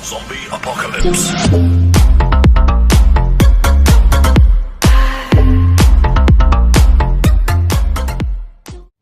Zombie apocalypse.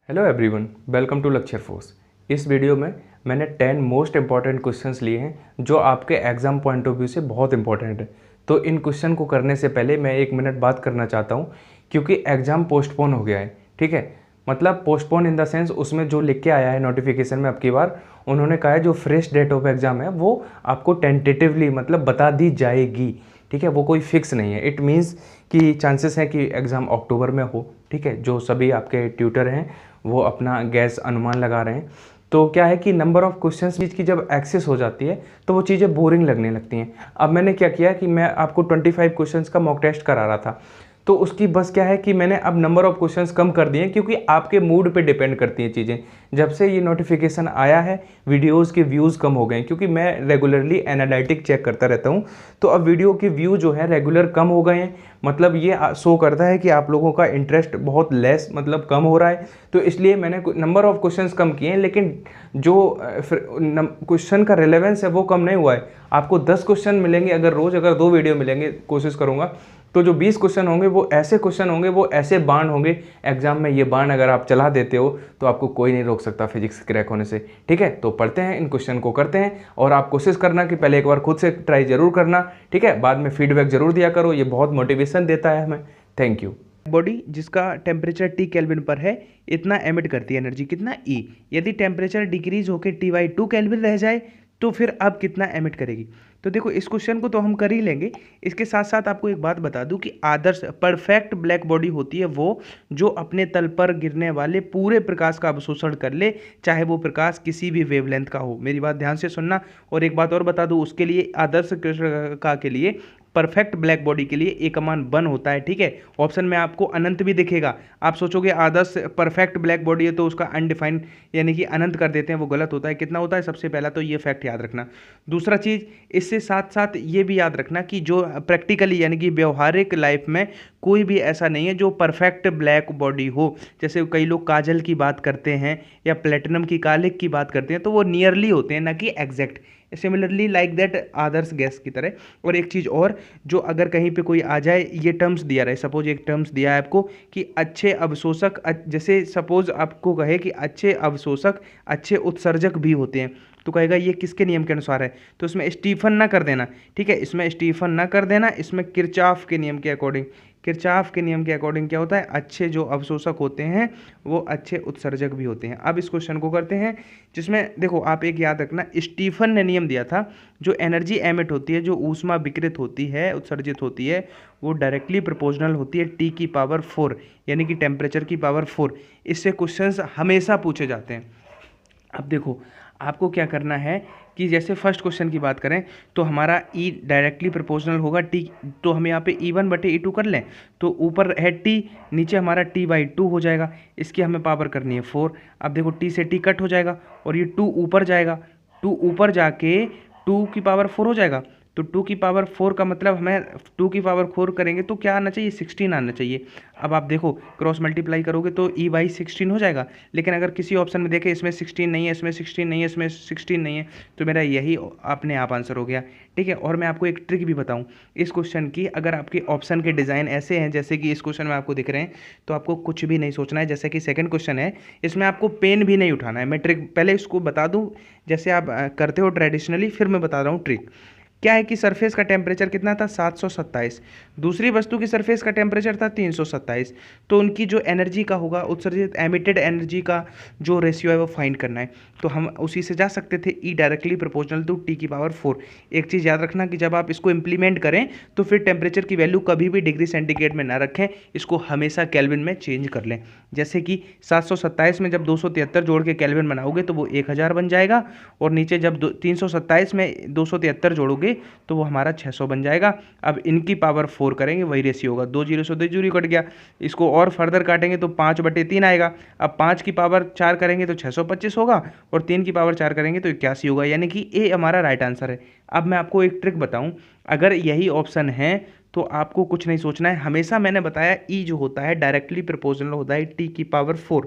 Hello everyone, welcome to lecture force. इस वीडियो में मैंने 10 मोस्ट इंपॉर्टेंट क्वेश्चंस लिए हैं जो आपके एग्ज़ाम पॉइंट ऑफ व्यू से बहुत इंपॉर्टेंट है। तो इन क्वेश्चन को करने से पहले मैं 1 मिनट बात करना चाहता हूं क्योंकि एग्ज़ाम पोस्टपोन हो गया है। ठीक है, मतलब पोस्टपोन इन द सेंस उसमें जो लिख के आया है नोटिफिकेशन में, अब की बार उन्होंने कहा है जो फ्रेश डेट ऑफ एग्ज़ाम है वो आपको टेंटेटिवली मतलब बता दी जाएगी। ठीक है, वो कोई फिक्स नहीं है। इट मीन्स कि चांसेस है कि एग्ज़ाम अक्टूबर में हो। ठीक है, जो सभी आपके ट्यूटर हैं वो अपना गैस अनुमान लगा रहे हैं। तो क्या है कि नंबर ऑफ़ क्वेश्चंस चीज़ की जब एक्सेस हो जाती है तो वो चीज़ें बोरिंग लगने लगती हैं। अब मैंने क्या किया कि मैं आपको 25 क्वेश्चंस का मॉक टेस्ट करा रहा था, तो उसकी बस क्या है कि मैंने अब नंबर ऑफ़ क्वेश्चंस कम कर दिए क्योंकि आपके मूड पे डिपेंड करती हैं चीज़ें। जब से ये नोटिफिकेशन आया है वीडियोज़ के व्यूज़ कम हो गए क्योंकि मैं रेगुलरली एनालिटिक चेक करता रहता हूँ। तो अब वीडियो के व्यू जो है रेगुलर कम हो गए हैं, मतलब ये शो करता है कि आप लोगों का इंटरेस्ट बहुत लेस मतलब कम हो रहा है। तो इसलिए मैंने नंबर ऑफ़ क्वेश्चंस कम किए हैं, लेकिन जो क्वेश्चन का रिलेवेंस है वो कम नहीं हुआ है। आपको 10 क्वेश्चन मिलेंगे अगर रोज़, अगर 2 वीडियो मिलेंगे, कोशिश करूँगा तो जो 20 क्वेश्चन होंगे वो ऐसे क्वेश्चन होंगे, वो ऐसे बाण होंगे एग्जाम में। ये बाण अगर आप चला देते हो तो आपको कोई नहीं रोक सकता फिजिक्स क्रैक होने से। ठीक है, तो पढ़ते हैं, इन क्वेश्चन को करते हैं। और आप कोशिश करना कि पहले एक बार खुद से ट्राई जरूर करना, ठीक है, बाद में फीडबैक जरूर दिया करो, ये बहुत मोटिवेशन देता है हमें। Thank you. बॉडी जिसका टेम्परेचर T केल्विन पर है इतना एमिट करती है एनर्जी, कितना E। यदि टेम्परेचर डिक्रीज होकर T/2 केल्विन रह जाए तो फिर अब कितना एमिट करेगी। तो देखो इस क्वेश्चन को तो हम कर ही लेंगे। इसके साथ साथ आपको एक बात बता दूं कि आदर्श परफेक्ट ब्लैक बॉडी होती है वो जो अपने तल पर गिरने वाले पूरे प्रकाश का अवशोषण कर ले, चाहे वो प्रकाश किसी भी वेवलेंथ का हो। मेरी बात ध्यान से सुनना। और एक बात और बता दूं, उसके लिए आदर्श कृष्णिका के लिए परफेक्ट ब्लैक बॉडी के लिए ए का मान 1 होता है। ठीक है, ऑप्शन में आपको अनंत भी दिखेगा। आप सोचोगे आदर्श परफेक्ट ब्लैक बॉडी है तो उसका अनडिफाइंड यानी कि अनंत कर देते हैं, वो गलत होता है। कितना होता है, सबसे पहला तो ये फैक्ट याद रखना। दूसरा चीज़, इससे साथ साथ ये भी याद रखना कि जो प्रैक्टिकली यानी कि व्यवहारिक लाइफ में कोई भी ऐसा नहीं है जो परफेक्ट ब्लैक बॉडी हो। जैसे कई लोग काजल की बात करते हैं या प्लेटिनम की कालिक की बात करते हैं, तो वो नियरली होते हैं ना कि exact. Similarly like that Adarsh gas की तरह। और एक चीज़ और, जो अगर कहीं पे कोई आ जाए, ये टर्म्स दिया रहे, सपोज एक टर्म्स दिया है आपको कि अच्छे अवशोषक, जैसे सपोज आपको कहे कि अच्छे अवशोषक अच्छे उत्सर्जक भी होते हैं, तो कहेगा ये किसके नियम के अनुसार है, तो इसमें स्टीफन ना कर देना। ठीक है, इसमें स्टीफन ना कर देना, इसमें किरचॉफ के नियम के अकॉर्डिंग। किरचॉफ के नियम के अकॉर्डिंग क्या होता है, अच्छे जो अवशोषक होते हैं वो अच्छे उत्सर्जक भी होते हैं। अब इस क्वेश्चन को करते हैं, जिसमें देखो आप एक याद रखना, स्टीफन ने नियम दिया था जो एनर्जी एमिट होती है, जो ऊष्मा विकिरित होती है, उत्सर्जित होती है, वो डायरेक्टली प्रोपोर्शनल होती है T⁴ यानी कि टेम्परेचर की पावर 4। इससे क्वेश्चंस हमेशा पूछे जाते हैं। अब देखो आपको क्या करना है कि जैसे फर्स्ट क्वेश्चन की बात करें तो हमारा E डायरेक्टली प्रोपोर्शनल होगा T, तो हम यहाँ पे E1/E2 कर लें, तो ऊपर है T, नीचे हमारा T/2 हो जाएगा। इसकी हमें पावर करनी है 4। अब देखो T से T कट हो जाएगा और ये 2 ऊपर जाएगा, 2 ऊपर जाके 2 की पावर 4 हो जाएगा। तो 2 की पावर 4 का मतलब हमें 2 की पावर 4 करेंगे तो क्या आना चाहिए, 16 आना चाहिए। अब आप देखो क्रॉस मल्टीप्लाई करोगे तो E/16 हो जाएगा। लेकिन अगर किसी ऑप्शन में देखें इसमें 16 नहीं है, इसमें 16 नहीं है, इसमें 16 नहीं है, तो मेरा यही अपने आप आंसर हो गया। ठीक है, और मैं आपको एक ट्रिक भी बताऊं इस क्वेश्चन की। अगर आपके ऑप्शन के डिज़ाइन ऐसे हैं जैसे कि इस क्वेश्चन में आपको दिख रहे हैं, तो आपको कुछ भी नहीं सोचना है। जैसे कि सेकंड क्वेश्चन है, इसमें आपको पेन भी नहीं उठाना है। मैं ट्रिक पहले इसको बता दूं जैसे आप करते हो ट्रेडिशनली, फिर मैं बता रहा हूँ ट्रिक। क्या है कि सरफेस का टेम्परेचर कितना था, 727। दूसरी वस्तु की सरफेस का टेम्परेचर था 327। तो उनकी जो एनर्जी का होगा, उत्सर्जित एमिटेड एनर्जी का जो रेशियो है वो फाइंड करना है। तो हम उसी से जा सकते थे, E directly proportional to T⁴। एक चीज़ याद रखना कि जब आप इसको इम्प्लीमेंट करें तो फिर टेम्परेचर की वैल्यू कभी भी डिग्री सेंटीग्रेड में ना रखें, इसको हमेशा केल्विन में चेंज कर लें। जैसे कि 727 में जब 273 जोड़ के केल्विन बनाओगे तो वो 1000 बन जाएगा, और नीचे जब 327 में 273 जोड़ोगे तो वो हमारा 600 बन जाएगा। अब इनकी पावर 4 करेंगे, वही रेशियो होगा, 2 जीरो से 2 जीरो कट गया। इसको और फर्दर काटेंगे तो 5/3 आएगा। अब 5 की पावर 4 करेंगे तो 625 होगा, और 3 की पावर 4 करेंगे तो 81 होगा, यानी कि ए हमारा राइट आंसर है। अब मैं आपको एक ट्रिक बताऊं, अगर यही ऑप्शन है तो आपको कुछ नहीं सोचना है। हमेशा मैंने बताया E जो होता है डायरेक्टली प्रोपोर्शनल होता है T⁴,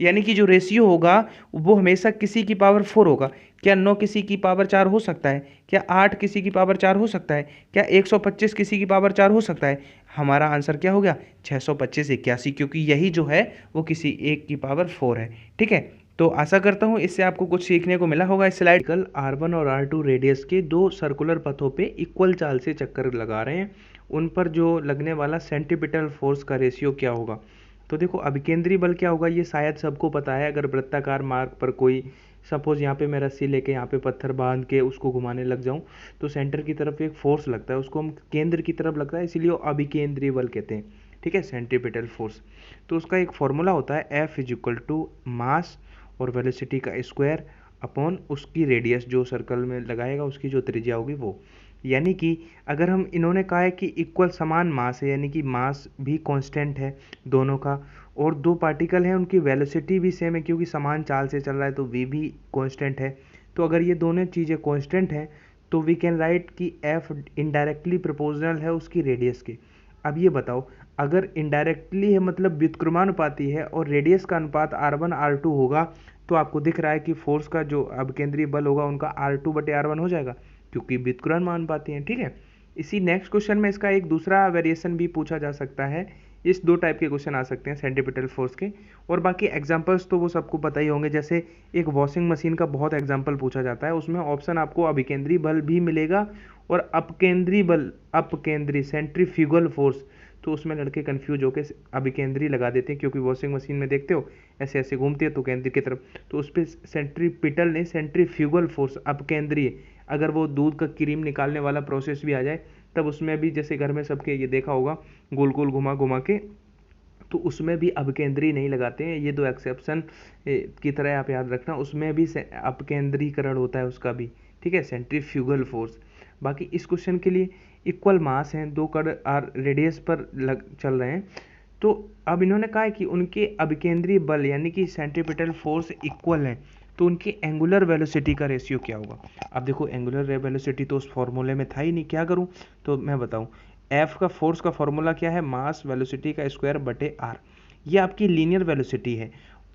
यानी कि जो रेशियो होगा वो हमेशा किसी की पावर 4 होगा। क्या 9 किसी की पावर 4 हो सकता है? क्या 8 किसी की पावर 4 हो सकता है? क्या 125 किसी की पावर 4 हो सकता है? हमारा आंसर क्या हो गया? 625 81, क्योंकि यही जो है वो किसी एक की पावर 4 है। ठीक है, तो आशा करता हूँ इससे आपको कुछ सीखने को मिला होगा। इस स्लाइड कल R1 और R2 रेडियस के दो सर्कुलर पथों पे इक्वल चाल से चक्कर लगा रहे हैं, उन पर जो लगने वाला सेंट्रीपिटल फोर्स का रेशियो क्या होगा। तो देखो अभिकेंद्री बल क्या होगा ये शायद सबको पता है। अगर वृत्ताकार मार्ग पर कोई सपोज यहाँ पे मैं रस्सी लेके यहाँ पे पत्थर बांध के उसको घुमाने लग जाऊँ तो सेंटर की तरफ एक फोर्स लगता है, उसको हम केंद्र की तरफ लगता है, इसीलिए अभिकेंद्रीय बल कहते हैं। ठीक है, सेंट्रीपिटल फोर्स। तो उसका एक फॉर्मूला होता है F is equal to mass और वेलोसिटी का स्क्वायर अपॉन उसकी रेडियस, जो सर्कल में लगाएगा उसकी जो त्रिज्या होगी वो। यानी कि अगर हम इन्होंने कहा है कि इक्वल समान मास है, यानी कि मास भी कांस्टेंट है दोनों का, और दो पार्टिकल हैं उनकी वेलोसिटी भी सेम है क्योंकि समान चाल से चल रहा है तो v भी कांस्टेंट है। तो अगर ये दोनों चीज़ें कांस्टेंट हैं तो वी कैन राइट कि f इनडायरेक्टली प्रोपोर्शनल है उसकी रेडियस के। अब ये बताओ, अगर इनडायरेक्टली है मतलब व्युत्क्रमानुपाती है और रेडियस का अनुपात R1 R2 होगा, तो आपको दिख रहा है कि फोर्स का जो अपकेंद्रीय बल होगा उनका R2/R1 हो जाएगा क्योंकि व्युत्क्रमानुपाती हैं। ठीक है, इसी नेक्स्ट क्वेश्चन में इसका एक दूसरा वेरिएशन भी पूछा जा सकता है। इस दो टाइप के क्वेश्चन आ सकते हैं सेंट्रीपिटल फोर्स के, और बाकी एग्जांपल्स तो वो सबको पता ही होंगे। जैसे एक वॉशिंग मशीन का बहुत एग्जांपल पूछा जाता है, उसमें ऑप्शन आपको अभिकेंद्री बल भी मिलेगा और अपकेंद्री बल, अपकेंद्री सेंट्रीफ्यूगल फोर्स, तो उसमें लड़के कंफ्यूज होकर अभिकेंद्री लगा देते हैं क्योंकि वॉशिंग मशीन में देखते हो ऐसे ऐसे घूमती है तो केंद्र की तरफ, तो उस पर सेंट्रीपिटल नहीं सेंट्रीफ्यूगल फोर्स अपकेंद्रीय। अगर वो दूध का क्रीम निकालने वाला प्रोसेस भी आ जाए तब उसमें भी, जैसे घर में सबके ये देखा होगा गोल गोल घुमा घुमा के, तो उसमें भी अपकेंद्री नहीं लगाते हैं। ये दो एक्सेप्शन की तरह आप याद रखना, उसमें भी अपकेंद्रीकरण होता है उसका भी। ठीक है, सेंट्रीफ्यूगल फोर्स। बाकी इस क्वेश्चन के लिए इक्वल मास हैं, दो कण आर रेडियस पर चल रहे हैं, तो अब इन्होंने कहा है कि उनके अभिकेंद्रीय बल यानी कि सेंट्रीपिटल फोर्स इक्वल हैं, तो उनकी एंगुलर वेलोसिटी का रेशियो क्या होगा। अब देखो एंगुलर वेलोसिटी तो उस फॉर्मूले में था ही नहीं, क्या करूं, तो मैं बताऊं। एफ का फोर्स का फॉर्मूला क्या है, मास वेलोसिटी का स्क्वायर बटे आर। ये आपकी लीनियर वेलोसिटी है।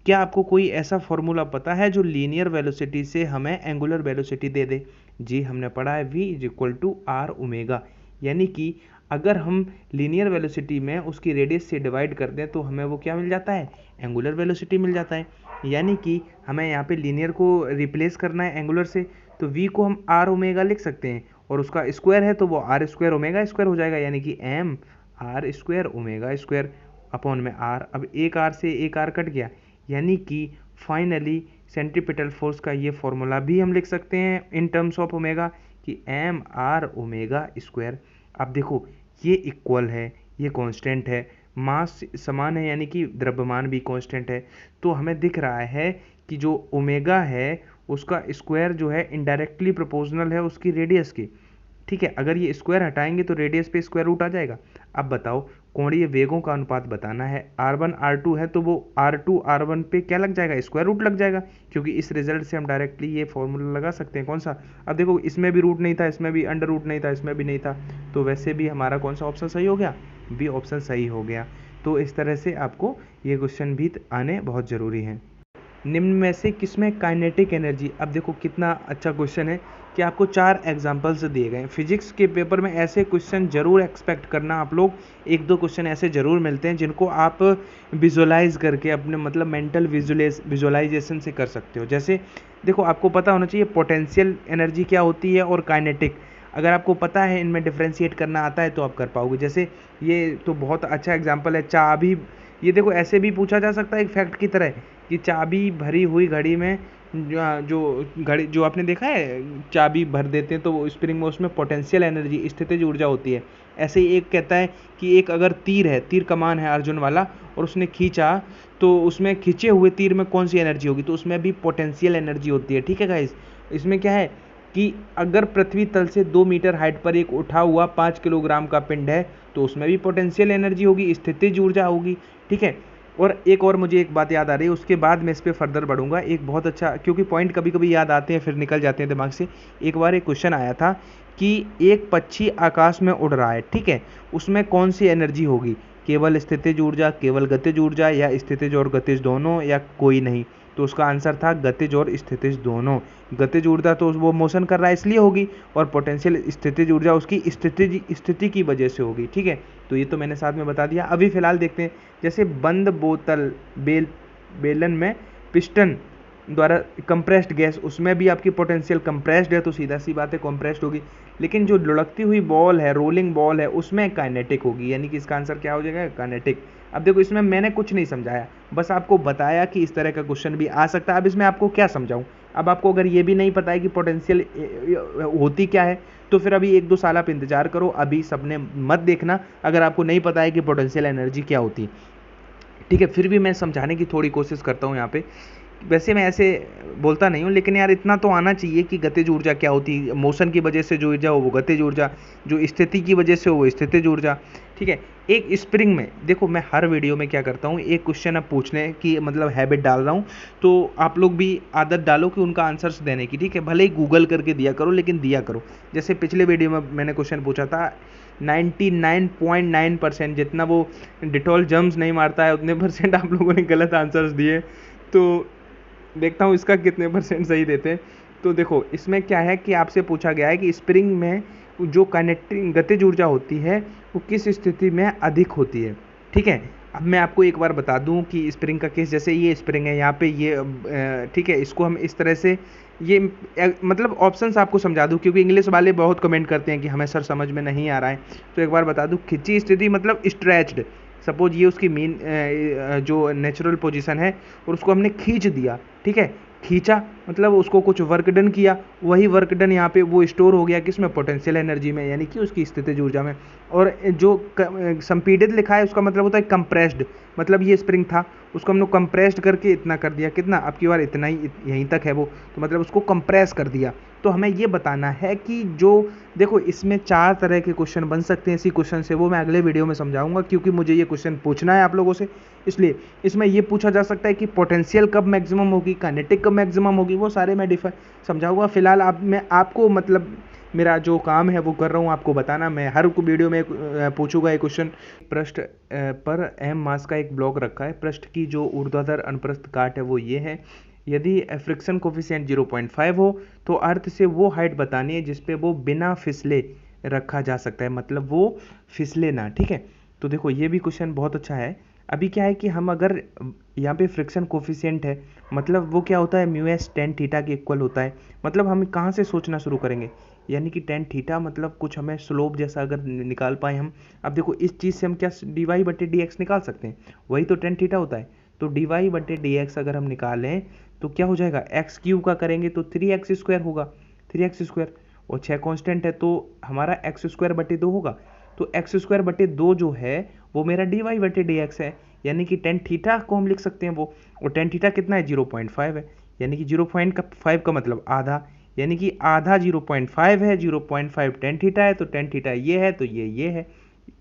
क्या आपको कोई ऐसा फॉर्मूला पता है जो लीनियर वेलोसिटी से हमें एंगुलर वेलोसिटी दे दे। जी हमने पढ़ा है v is equal to R omega, यानी कि अगर हम लीनियर वेलोसिटी में उसकी रेडियस से डिवाइड कर दें तो हमें वो क्या मिल जाता है, एंगुलर वेलोसिटी मिल जाता है। यानी कि हमें यहाँ पे लीनियर को रिप्लेस करना है एंगुलर से, तो v को हम आर ओमेगा लिख सकते हैं और उसका स्क्वायर है तो वो आर स्क्वायर ओमेगा स्क्वायर हो जाएगा, यानी कि M R square omega square upon में आर। अब एक आर से एक आर कट गया, यानी कि फाइनली सेंट्रीपिटल फोर्स का ये फॉर्मूला भी हम लिख सकते हैं इन टर्म्स ऑफ ओमेगा कि एम आर ओमेगा स्क्वायर। अब देखो ये इक्वल है, ये कांस्टेंट है, मास समान है यानी कि द्रव्यमान भी कांस्टेंट है, तो हमें दिख रहा है कि जो ओमेगा है उसका स्क्वायर जो है इनडायरेक्टली प्रोपोर्शनल है उसकी रेडियस की। ठीक है, अगर ये स्क्वायर हटाएंगे तो रेडियस पे स्क्वायर रूट आ जाएगा। अब बताओ कोणीय वेगों का अनुपात बताना है, R1 R2 है तो वो R2 R1 पे क्या लग जाएगा, स्क्वायर रूट लग जाएगा, क्योंकि इस रिजल्ट से हम डायरेक्टली ये फॉर्मूला लगा सकते हैं। कौन सा, अब देखो इसमें भी रूट नहीं था, इसमें भी अंडर रूट नहीं था, इसमें भी नहीं था, तो वैसे भी हमारा कौन सा ऑप्शन सही हो गया, बी ऑप्शन सही हो गया। तो इस तरह से आपको ये क्वेश्चन भी आने बहुत ज़रूरी है। निम्न में से किसमें काइनेटिक एनर्जी, अब देखो कितना अच्छा क्वेश्चन है कि आपको 4 एग्जांपल्स दिए गए हैं। फिजिक्स के पेपर में ऐसे क्वेश्चन जरूर एक्सपेक्ट करना आप लोग, एक दो क्वेश्चन ऐसे जरूर मिलते हैं जिनको आप विजुअलाइज करके अपने मतलब मेंटल विजुअलाइजेशन से कर सकते हो। जैसे देखो आपको पता होना चाहिए पोटेंशियल एनर्जी क्या होती है और काइनेटिक, अगर आपको पता है इनमें डिफ्रेंशिएट करना आता है तो आप कर पाओगे। जैसे ये तो बहुत अच्छा एग्जाम्पल है चाबी, ये देखो ऐसे भी पूछा जा सकता है एक फैक्ट की तरह कि चाबी भरी हुई घड़ी में जो घड़ी जो आपने देखा है चाबी भर देते हैं तो वो स्प्रिंग में उसमें पोटेंशियल एनर्जी स्थितिज ऊर्जा होती है। ऐसे ही एक कहता है कि एक अगर तीर है, तीर कमान है अर्जुन वाला और उसने खींचा तो उसमें खींचे हुए तीर में कौन सी एनर्जी होगी, तो उसमें भी पोटेंशियल एनर्जी होती है। ठीक है गाइस, इसमें क्या है कि अगर पृथ्वी तल से 2 मीटर हाइट पर एक उठा हुआ 5 किलोग्राम का पिंड है तो उसमें भी पोटेंशियल एनर्जी होगी, स्थितिज ऊर्जा होगी। ठीक है, और एक और मुझे एक बात याद आ रही है, उसके बाद मैं इस पर फर्दर बढ़ूंगा। एक बहुत अच्छा, क्योंकि पॉइंट कभी कभी याद आते हैं फिर निकल जाते हैं दिमाग से। एक बार एक क्वेश्चन आया था कि एक पक्षी आकाश में उड़ रहा है, ठीक है, उसमें कौन सी एनर्जी होगी, केवल स्थितिज ऊर्जा, केवल गतिज ऊर्जा, या स्थितिज और गतिज दोनों, या कोई नहीं। तो उसका आंसर था गतिज और स्थितिज दोनों। गतिज ऊर्जा तो वो मोशन कर रहा है इसलिए होगी, और पोटेंशियल स्थितिज ऊर्जा उसकी स्थिति की वजह से होगी। ठीक है, तो ये तो मैंने साथ में बता दिया। अभी फिलहाल देखते हैं, जैसे बंद बोतल बेलन में पिस्टन द्वारा कंप्रेस्ड गैस, उसमें भी आपकी पोटेंशियल कंप्रेस्ड है, तो सीधा सी बात है कंप्रेस्ड होगी। लेकिन जो लुढ़कती हुई बॉल है, रोलिंग बॉल है, उसमें काइनेटिक होगी, यानी कि इसका आंसर क्या हो जाएगा, काइनेटिक। अब देखो इसमें मैंने कुछ नहीं समझाया, बस आपको बताया कि इस तरह का क्वेश्चन भी आ सकता है। अब इसमें आपको क्या समझाऊं, अब आपको अगर ये भी नहीं पता है कि पोटेंशियल होती क्या है, तो फिर अभी 1-2 साल आप इंतजार करो, अभी सबने मत देखना अगर आपको नहीं पता है कि पोटेंशियल एनर्जी क्या होती है। ठीक है, फिर भी मैं समझाने की थोड़ी कोशिश करता हूँ यहाँ पे। वैसे मैं ऐसे बोलता नहीं हूँ, लेकिन यार इतना तो आना चाहिए कि गतिज ऊर्जा क्या होती है, मोशन की वजह से जो ऊर्जा हो वो गतिज ऊर्जा, जो स्थिति की वजह से हो वो स्थितिज ऊर्जा। ठीक है, एक स्प्रिंग में देखो, मैं हर वीडियो में क्या करता हूँ, एक क्वेश्चन अब पूछने की मतलब हैबिट डाल रहा हूँ, तो आप लोग भी आदत डालो कि उनका आंसर्स देने की। ठीक है, भले ही गूगल करके दिया करो, लेकिन दिया करो। जैसे पिछले वीडियो में मैंने क्वेश्चन पूछा था, 99.9% जितना वो डिटॉल जर्म्स नहीं मारता है उतने % आप लोगों ने गलत आंसर्स दिए। तो देखता हूँ इसका कितने % सही देते हैं। तो देखो इसमें क्या है कि आपसे पूछा गया है कि स्प्रिंग में जो काइनेटिक गतिज ऊर्जा होती है वो किस स्थिति में अधिक होती है। ठीक है, अब मैं आपको एक बार बता दूं कि स्प्रिंग का केस, जैसे ये स्प्रिंग है, यहाँ पे ये ठीक है, इसको हम इस तरह से ये मतलब ऑप्शंस आपको समझा दूं, क्योंकि इंग्लिश वाले बहुत कमेंट करते हैं कि हमें सर समझ में नहीं आ रहा है। तो एक बार बता दूं, खिंची स्थिति मतलब स्ट्रेच्ड, सपोज ये उसकी मेन जो नेचुरल पोजीशन है और उसको हमने खींच दिया। ठीक है, खींचा मतलब उसको कुछ वर्क डन किया, वही वर्क डन यहाँ पे वो स्टोर हो गया किसमें, पोटेंशियल एनर्जी में, यानी कि उसकी स्थितिज ऊर्जा में। और जो संपीड़ित लिखा है उसका मतलब होता है कंप्रेस्ड, मतलब ये स्प्रिंग था, उसको हमने कंप्रेस्ड करके इतना कर दिया, कितना, अब की बार इतना ही, यहीं तक है वो, तो मतलब उसको कंप्रेस कर दिया। तो हमें ये बताना है कि जो देखो इसमें 4 तरह के क्वेश्चन बन सकते हैं इसी क्वेश्चन से, वो मैं अगले वीडियो में समझाऊंगा, क्योंकि मुझे ये क्वेश्चन पूछना है आप लोगों से। इसलिए इसमें ये पूछा जा सकता है कि पोटेंशियल कब मैक्सिमम होगी, काइनेटिक कब मैक्सिमम होगी, वो सारे मैं समझाऊंगा। फिलहाल मैं आपको मतलब मेरा जो काम है वो कर रहा हूँ आपको बताना। मैं हर वीडियो में पूछूंगा एक क्वेश्चन। पृष्ठ पर एम मास का एक ब्लॉक रखा है, पृष्ठ की जो ऊर्ध्वाधर अनुप्रस्थ काट है वो ये है, यदि फ्रिक्शन कोफिशिएंट 0.5 हो तो अर्थ से वो हाइट बतानी है जिसपे वो बिना फिसले रखा जा सकता है, मतलब वो फिसले ना। ठीक है, तो देखो ये भी क्वेश्चन बहुत अच्छा है। अभी क्या है कि हम अगर यहाँ पे फ्रिक्शन कोफिशिएंट है, मतलब वो क्या होता है, म्यू एस टेन थीटा के इक्वल होता है। मतलब हम कहाँ से सोचना शुरू करेंगे, यानी कि टेन थीटा मतलब कुछ हमें स्लोप जैसा अगर निकाल पाए हम। अब देखो इस चीज़ से हम क्या डी वाई बटे डी एक्स निकाल सकते हैं, वही तो टेन थीटा होता है। तो डी वाई बटे डी एक्स अगर हम निकालें तो क्या हो जाएगा, एक्स क्यूब का करेंगे तो 3x² होगा, 3x², और 6 कांस्टेंट है तो हमारा x² बटे 2 होगा। तो x² बटे 2 जो है वो मेरा डी वाई बटे डी एक्स है, यानी कि टेन थीटा को हम लिख सकते हैं वो, और टेन थीटा कितना है, 0.5 है, यानी कि 0.5 का मतलब आधा, यानी कि आधा 0.5 है, 0.5 टेन थीटा है, तो टेन थीटा ये है तो ये है,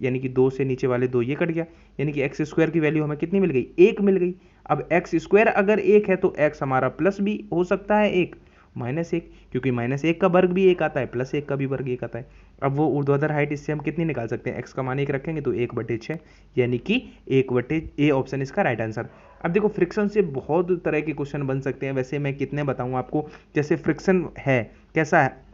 यानी कि 2 से नीचे वाले 2 ये कट गया, यानी कि x² की वैल्यू हमें कितनी मिल गई, 1 मिल गई। अब x² अगर 1 है तो x हमारा प्लस भी हो सकता है 1, -1, क्योंकि -1 का वर्ग भी 1 आता है, +1 का भी वर्ग 1 आता है। अब वो ऊर्ध्वाधर हाइट इससे हम कितनी निकाल सकते हैं, x का मान 1 रखेंगे तो 1/6, यानी कि 1/a ऑप्शन इसका राइट आंसर। अब देखो फ्रिक्शन से बहुत तरह के क्वेश्चन बन सकते हैं, वैसे मैं कितने बताऊं आपको। जैसे फ्रिक्शन है कैसा है,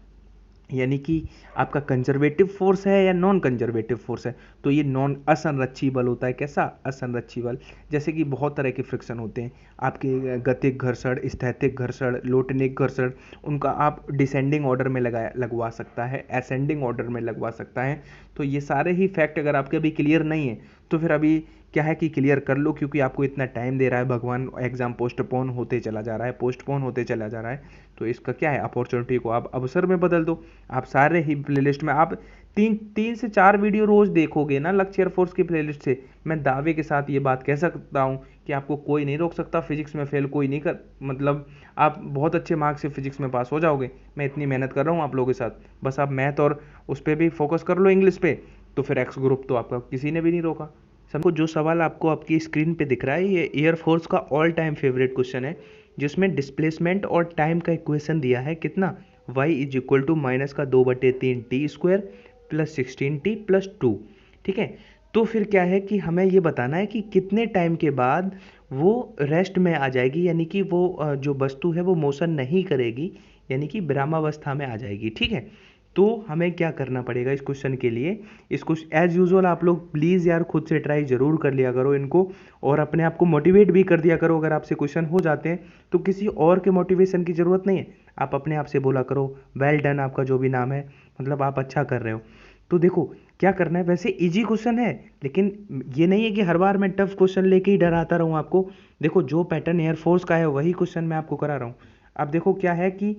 यानी कि आपका कंजर्वेटिव फोर्स है या नॉन कंजर्वेटिव फोर्स है, तो ये नॉन असंरक्षी बल होता है। कैसा, असंरक्षी बल। जैसे कि बहुत तरह के फ्रिक्शन होते हैं आपके, गतिक घर्षण, स्थैतिक घर्षण, लोटनिक घर्षण, उनका आप डिसेंडिंग ऑर्डर में लगवा सकता है, असेंडिंग ऑर्डर में लगवा सकता है। तो ये सारे ही फैक्ट अगर आपके अभी क्लियर नहीं है तो फिर अभी क्या है कि क्लियर कर लो, क्योंकि आपको इतना टाइम दे रहा है भगवान, एग्जाम पोस्टपोन होते चला जा रहा है, पोस्टपोन होते चला जा रहा है। तो इसका क्या है, अपॉर्चुनिटी को आप अवसर में बदल दो। आप सारे ही प्लेलिस्ट में आप 3 से 4 वीडियो रोज देखोगे ना लक्ष्य एयरफोर्स की प्लेलिस्ट से, मैं दावे के साथ ये बात कह सकता हूँ कि आपको कोई नहीं रोक सकता, फिजिक्स में फेल कोई नहीं कर, मतलब आप बहुत अच्छे मार्क्स से फिजिक्स में पास हो जाओगे। मैं इतनी मेहनत कर रहा हूँ आप लोगों के साथ, बस आप मैथ और उस पर भी फोकस कर लो, इंग्लिश पे, तो फिर एक्स ग्रुप तो आपका किसी ने भी नहीं रोका। सबको जो सवाल आपको आपकी स्क्रीन पे दिख रहा है ये एयरफोर्स का ऑल टाइम फेवरेट क्वेश्चन है, जिसमें डिस्प्लेसमेंट और टाइम का इक्वेशन दिया है, कितना, y = -2/3t² + 16t + 2। ठीक है, तो फिर क्या है कि हमें ये बताना है कि कितने टाइम के बाद वो रेस्ट में आ जाएगी, यानी कि वो जो वस्तु है वो मोशन नहीं करेगी, यानी कि विरामावस्था में आ जाएगी। ठीक है, तो हमें क्या करना पड़ेगा इस क्वेश्चन के लिए? इसको एज यूजुअल आप लोग प्लीज़ यार खुद से ट्राई ज़रूर कर लिया करो इनको, और अपने आप को मोटिवेट भी कर दिया करो। अगर आपसे क्वेश्चन हो जाते हैं तो किसी और के मोटिवेशन की ज़रूरत नहीं है, आप अपने आप से बोला करो वेल डन, आपका जो भी नाम है, मतलब आप अच्छा कर रहे हो। तो देखो क्या करना है, वैसे इजी क्वेश्चन है, लेकिन ये नहीं है कि हर बार मैं टफ क्वेश्चन लेके ही डराता रहूँ आपको। देखो जो पैटर्न एयरफोर्स का है वही क्वेश्चन मैं आपको करा रहा हूँ। अब देखो क्या है कि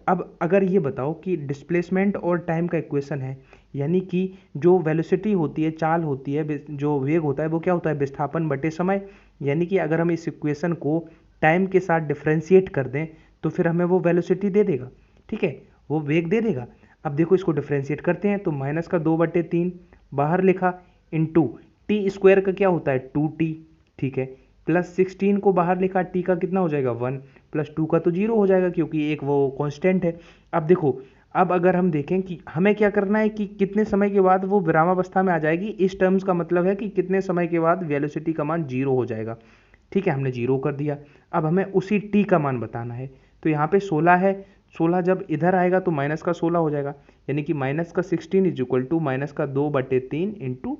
अब अगर ये बताओ कि डिस्प्लेसमेंट और टाइम का इक्वेशन है, यानी कि जो वेलोसिटी होती है, चाल होती है, जो वेग होता है वो क्या होता है, विस्थापन बटे समय। यानी कि अगर हम इस इक्वेशन को टाइम के साथ डिफ्रेंशिएट कर दें तो फिर हमें वो वेलोसिटी दे देगा। ठीक है, वो वेग दे देगा। अब देखो इसको डिफ्रेंशिएट करते हैं तो -2/3 बाहर लिखा, इंटू टी स्क्वायर का क्या होता है 2t। ठीक है, +16 को बाहर लिखा, टी का कितना हो जाएगा 1, +2 का तो 0 हो जाएगा क्योंकि एक वो कांस्टेंट है। अब देखो, अब अगर हम देखें कि हमें क्या करना है कि कितने समय के बाद वो विरामावस्था में आ जाएगी, इस टर्म्स का मतलब है कि कितने समय के बाद वेलोसिटी का मान 0 हो जाएगा। ठीक है, हमने 0 कर दिया। अब हमें उसी टी का मान बताना है, तो यहाँ पे 16 है, 16 जब इधर आएगा तो -16 हो जाएगा, यानी कि -16 is equal to -2/3 into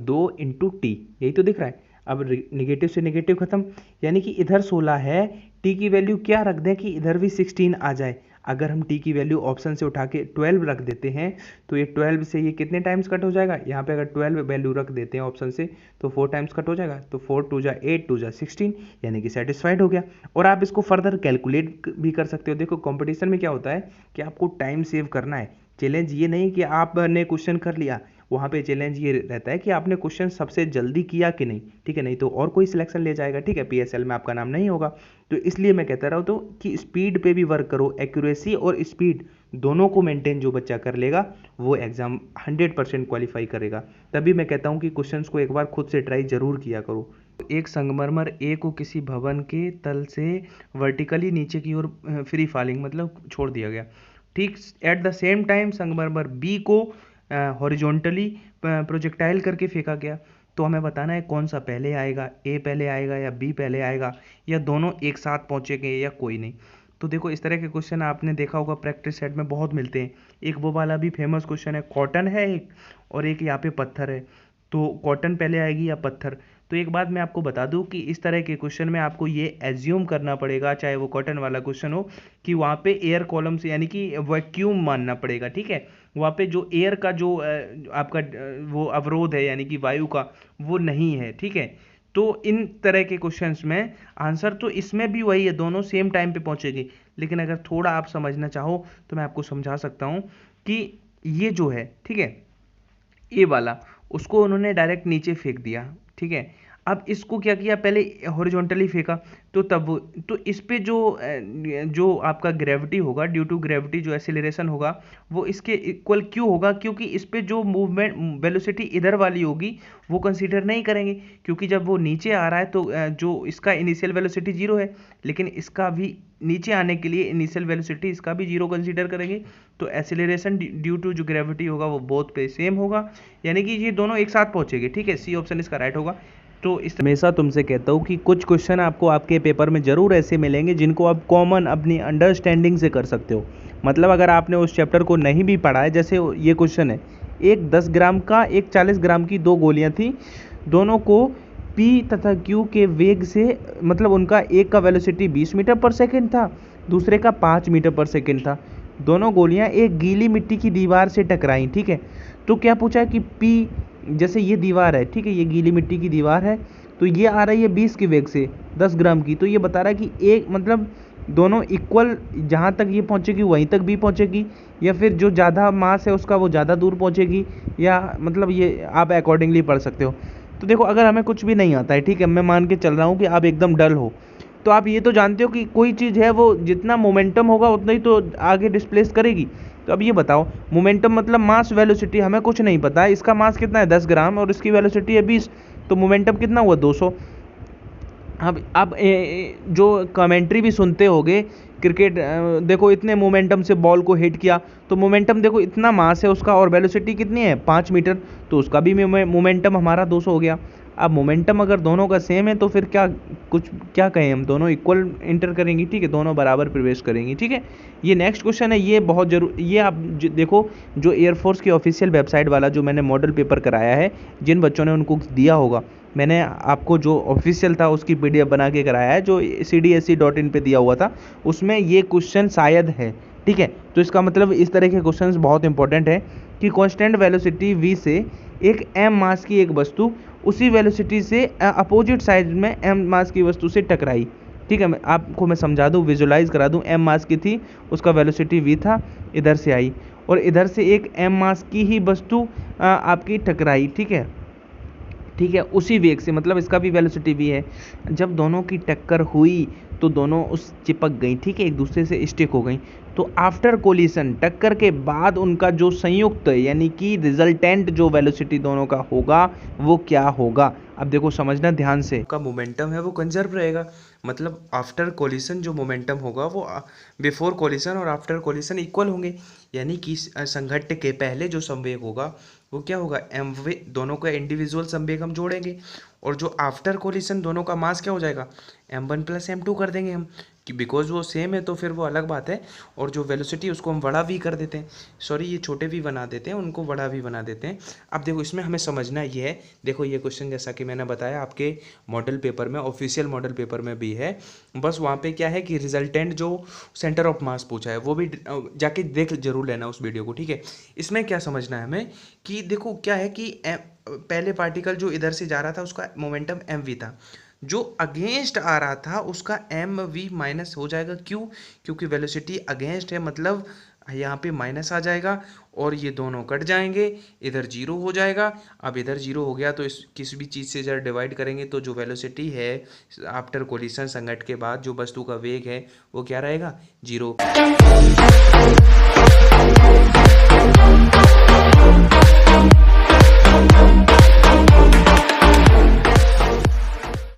2 × T, यही तो दिख रहा है। अब निगेटिव से निगेटिव खत्म, यानी कि इधर 16 है, टी की वैल्यू क्या रख दें कि इधर भी 16 आ जाए। अगर हम टी की वैल्यू ऑप्शन से उठा के 12 रख देते हैं तो ये 12 से ये कितने टाइम्स कट हो जाएगा, यहाँ पे अगर 12 वैल्यू रख देते हैं ऑप्शन से तो 4 टाइम्स कट हो जाएगा, तो 4 2 जा 8 2 जा 16, यानी कि सेटिस्फाइड हो गया। और आप इसको फर्दर कैलकुलेट भी कर सकते हो। देखो कंपटीशन में क्या होता है कि आपको टाइम सेव करना है। चैलेंज ये नहीं कि आपने क्वेश्चन कर लिया, वहाँ पे चैलेंज ये रहता है कि आपने क्वेश्चन सबसे जल्दी किया कि नहीं। ठीक है, नहीं तो और कोई सिलेक्शन ले जाएगा। ठीक है, पीएसएल में आपका नाम नहीं होगा। तो इसलिए मैं कहता रहा हूँ तो कि स्पीड पे भी वर्क करो, एक्यूरेसी और स्पीड दोनों को मेंटेन जो बच्चा कर लेगा वो एग्जाम 100% क्वालिफाई करेगा। तभी मैं कहता हूँ कि क्वेश्चंस को एक बार खुद से ट्राई जरूर किया करो। एक संगमरमर ए को किसी भवन के तल से वर्टिकली नीचे की ओर फ्री फॉलिंग मतलब छोड़ दिया गया। ठीक, एट द सेम टाइम संगमरमर बी को हॉरिजॉन्टली प्रोजेक्टाइल करके फेंका गया। तो हमें बताना है कौन सा पहले आएगा, ए पहले आएगा या बी पहले आएगा, या दोनों एक साथ पहुंचेंगे या कोई नहीं। तो देखो इस तरह के क्वेश्चन आपने देखा होगा प्रैक्टिस सेट में बहुत मिलते हैं। एक वो वाला भी फेमस क्वेश्चन है, कॉटन है एक, और एक यहाँ पे पत्थर है, तो कॉटन पहले आएगी या पत्थर। तो एक बात मैं आपको बता दूं कि इस तरह के क्वेश्चन में आपको ये एज्यूम करना पड़ेगा, चाहे वो कॉटन वाला क्वेश्चन हो, कि वहाँ पे एयर कॉलम से यानी कि वैक्यूम मानना पड़ेगा। ठीक है, वहाँ पे जो एयर का जो आपका वो अवरोध है यानी कि वायु का, वो नहीं है। ठीक है, तो इन तरह के क्वेश्चंस में आंसर तो इसमें भी वही है, दोनों सेम टाइम पे पहुंचेगी। लेकिन अगर थोड़ा आप समझना चाहो तो मैं आपको समझा सकता हूँ कि ये जो है, ठीक है, ए वाला, उसको उन्होंने डायरेक्ट नीचे फेंक दिया। ठीक है, अब इसको क्या किया, पहले हॉरिजॉन्टली फेंका, तो तब तो इस पे जो आपका ग्रेविटी होगा, ड्यू टू ग्रेविटी जो एक्सेलरेशन होगा वो इसके इक्वल क्यों होगा, क्योंकि इस पे जो मूवमेंट वेलोसिटी इधर वाली होगी वो कंसीडर नहीं करेंगे, क्योंकि जब वो नीचे आ रहा है तो जो इसका इनिशियल वेलोसिटी 0 है, लेकिन इसका भी नीचे आने के लिए इनिशियल वेलोसिटी इसका भी 0 कंसीडर करेंगे। तो एक्सेलरेशन ड्यू टू जो ग्रेविटी होगा वो बोथ पे सेम होगा, यानी कि ये दोनों एक साथ पहुंचेंगे। ठीक है, सी ऑप्शन इसका राइट होगा। तो इस हमेशा तुमसे कहता हूँ कि कुछ क्वेश्चन आपको आपके पेपर में ज़रूर ऐसे मिलेंगे जिनको आप कॉमन अपनी अंडरस्टैंडिंग से कर सकते हो। मतलब अगर आपने उस चैप्टर को नहीं भी पढ़ा है, जैसे ये क्वेश्चन है, एक 10 ग्राम का एक 40 ग्राम की दो गोलियां थी, दोनों को P तथा Q के वेग से, मतलब उनका एक का वेलोसिटी 20 मीटर पर सेकेंड था, दूसरे का 5 मीटर पर सेकेंड था। दोनों गोलियां एक गीली मिट्टी की दीवार से टकराई। ठीक है, तो क्या पूछा है कि P, जैसे ये दीवार है, ठीक है, ये गीली मिट्टी की दीवार है, तो ये आ रही है 20 के वेग से 10 ग्राम की, तो ये बता रहा है कि एक मतलब दोनों इक्वल, जहाँ तक ये पहुँचेगी वहीं तक भी पहुँचेगी, या फिर जो ज़्यादा मास है उसका वो ज़्यादा दूर पहुँचेगी, या मतलब ये आप अकॉर्डिंगली पढ़ सकते हो। तो देखो अगर हमें कुछ भी नहीं आता है, ठीक है, मैं मान के चल रहा हूँ कि आप एकदम डल हो, तो आप ये तो जानते हो कि कोई चीज़ है वो जितना मोमेंटम होगा उतना ही तो आगे डिस्प्लेस करेगी। तो अब ये बताओ, मोमेंटम मतलब मास वेलोसिटी, हमें कुछ नहीं पता है, इसका मास कितना है 10 ग्राम और इसकी वेलोसिटी है 20, तो मोमेंटम कितना हुआ 200। अब जो कमेंट्री भी सुनते होगे क्रिकेट, देखो इतने मोमेंटम से बॉल को हिट किया, तो मोमेंटम देखो इतना मास है उसका और वेलोसिटी कितनी है 5 मीटर, तो उसका भी मोमेंटम हमारा 200 हो गया। अब मोमेंटम अगर दोनों का सेम है तो फिर क्या कहें, हम दोनों इक्वल इंटर करेंगी, ठीक है, दोनों बराबर प्रवेश करेंगी, ठीक है। ये नेक्स्ट क्वेश्चन है, ये बहुत जरूर, ये आप देखो जो एयरफोर्स की ऑफिशियल वेबसाइट वाला जो मैंने मॉडल पेपर कराया है, जिन बच्चों ने उनको दिया होगा, मैंने आपको जो ऑफिशियल था उसकी PDF बना के कराया है, जो cdsc.in पे दिया हुआ था, उसमें ये क्वेश्चन शायद है, ठीक है। तो इसका मतलब इस तरह के क्वेश्चंस बहुत इंपॉर्टेंट है कि कांस्टेंट वेलोसिटी v से एक m मास की एक वस्तु उसी वेलोसिटी से अपोजिट साइड में m मास की वस्तु से टकराई, ठीक है। मैं समझा दूँ, विजुलाइज करा दूँ। m मास की थी, उसका वेलोसिटी v था, इधर से आई और इधर से एक m मास की ही वस्तु आपकी टकराई, ठीक है, ठीक है, उसी वेग से, मतलब इसका भी वेलोसिटी v है। जब दोनों की टक्कर हुई तो दोनों उस चिपक गई, ठीक है, एक दूसरे से स्टिक हो गई। तो आफ्टर कोलिशन, टक्कर के बाद उनका जो संयुक्त यानी कि रिजल्टेंट जो वेलोसिटी दोनों का होगा वो क्या होगा। अब देखो समझना ध्यान से, का मोमेंटम है वो कंजर्व रहेगा, मतलब आफ्टर कोलिशन जो मोमेंटम होगा वो बिफोर कोलिशन और आफ्टर कोलिशन इक्वल होंगे, यानी कि संघट्ट के पहले जो संवेग होगा वो क्या होगा, एम वे, दोनों का इंडिविजुअल संवेग हम जोड़ेंगे और जो आफ्टर कोलिशन दोनों का मास क्या हो जाएगा, m1 + m2 कर देंगे हम, कि बिकॉज वो सेम है तो फिर वो अलग बात है। और जो वेलोसिटी उसको हम बड़ा v कर देते हैं, सॉरी ये छोटे v बना देते हैं, उनको बड़ा v बना देते हैं। अब देखो इसमें हमें समझना ये है, देखो ये क्वेश्चन जैसा कि मैंने बताया आपके मॉडल पेपर में, ऑफिशियल मॉडल पेपर में भी है, बस वहाँ पे क्या है कि रिजल्टेंट जो सेंटर ऑफ मास पूछा है वो भी जाके देख जरूर लेना उस वीडियो को, ठीक है। इसमें क्या समझना है हमें कि देखो क्या है कि पहले पार्टिकल जो इधर से जा रहा था उसका मोमेंटम mv था, जो अगेंस्ट आ रहा था उसका mv माइनस हो जाएगा, क्यों, क्योंकि वेलोसिटी अगेंस्ट है, मतलब यहाँ पे माइनस आ जाएगा और ये दोनों कट जाएंगे, इधर जीरो हो जाएगा। अब इधर जीरो हो गया तो इस किसी भी चीज़ से जब डिवाइड करेंगे तो जो वेलोसिटी है आफ्टर कोलिशन, संघट्ट के बाद जो वस्तु का वेग है वो क्या रहेगा, जीरो।